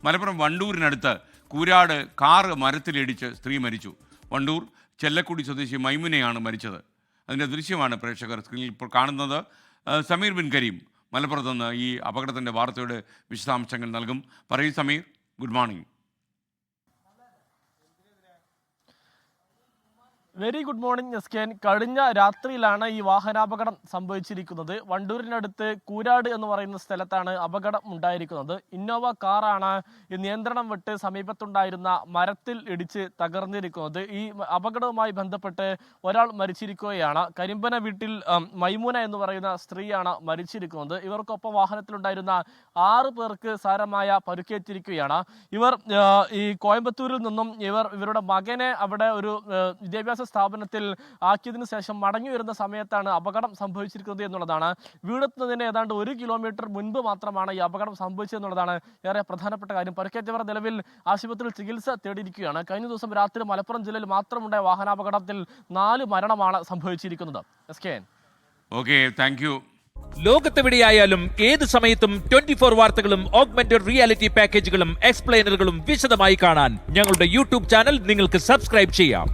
Malappuram വണ്ടൂരിനടുത്ത് Koorad car മരത്തിലിടിച്ച് സ്ത്രീ മരിച്ചു. വണ്ടൂർ ചെല്ലക്കുടി സ്വദേശി മൈമുനയാണ് മരിച്ചത്. അതിൻ്റെ ദൃശ്യമാണ് പ്രേക്ഷകർ സ്ക്രീനിൽ ഇപ്പോൾ കാണുന്നത്. സമീർ ബിൻ കരീം മലപ്പുറത്ത് നിന്ന് ഈ അപകടത്തിൻ്റെ വാർത്തയുടെ വിശദാംശങ്ങൾ നൽകും. പറയൂ Sameer, good morning. Very good morning എസ്കേൻ. കഴിഞ്ഞ രാത്രിയിലാണ് ഈ വാഹനാപകടം സംഭവിച്ചിരിക്കുന്നത്. വണ്ടൂരിനടുത്ത് കൂരാട് എന്ന് പറയുന്ന സ്ഥലത്താണ് അപകടം ഉണ്ടായിരിക്കുന്നത്. ഇന്നോവ കാറാണ് ഈ നിയന്ത്രണം വിട്ട് സമീപത്തുണ്ടായിരുന്ന മരത്തിൽ ഇടിച്ച് തകർന്നിരിക്കുന്നത്. ഈ അപകടവുമായി ബന്ധപ്പെട്ട് ഒരാൾ മരിച്ചിരിക്കുകയാണ്. കരിമ്പന വീട്ടിൽ മൈമുന എന്ന് പറയുന്ന സ്ത്രീയാണ് മരിച്ചിരിക്കുന്നത്. ഇവർക്കൊപ്പം വാഹനത്തിലുണ്ടായിരുന്ന 6 പേർക്ക് സാരമായ പരുക്കേറ്റിരിക്കുകയാണ്. ഇവർ ഈ കോയമ്പത്തൂരിൽ നിന്നും ഇവരുടെ മകനെ അവിടെ ഒരു വിദ്യാഭ്യാസ സ്ഥാപനത്തിൽ ആക്കിയതിനു ശേഷം മടങ്ങി വരുന്ന സമയത്താണ് അപകടം സംഭവിച്ചിരിക്കുന്നത് എന്നുള്ളതാണ്. വീടെത്തുന്നതിന് ഏതാണ്ട് 1 കിലോമീറ്റർ മുൻപ് മാത്രമാണ് ഈ അപകടം സംഭവിച്ചതെന്നുള്ളതാണ് ഏറെ പ്രധാനപ്പെട്ട കാര്യം. പരിക്കേറ്റവർ നിലവിൽ ആശുപത്രിയിൽ ചികിത്സ തേടിയിരിക്കുകയാണ്. കഴിഞ്ഞ ദിവസം രാത്രി മലപ്പുറം ജില്ലയിൽ മാത്രമുണ്ടായ വാഹനാപകടത്തിൽ 4 മരണമാണ് സംഭവിച്ചിരിക്കുന്നത്. Okay, thank you. ലോകത്തെവിടെയായാലും ഏത് സമയത്തും 24 വാർത്തകളും ഓഗ്മെന്റഡ് റിയാലിറ്റി പാക്കേജുകളും എക്സ്പ്ലെയിനറുകളും വിശദമായി കാണാൻ ഞങ്ങളുടെ യൂട്യൂബ് ചാനൽ നിങ്ങൾക്ക് സബ്സ്ക്രൈബ് ചെയ്യാം.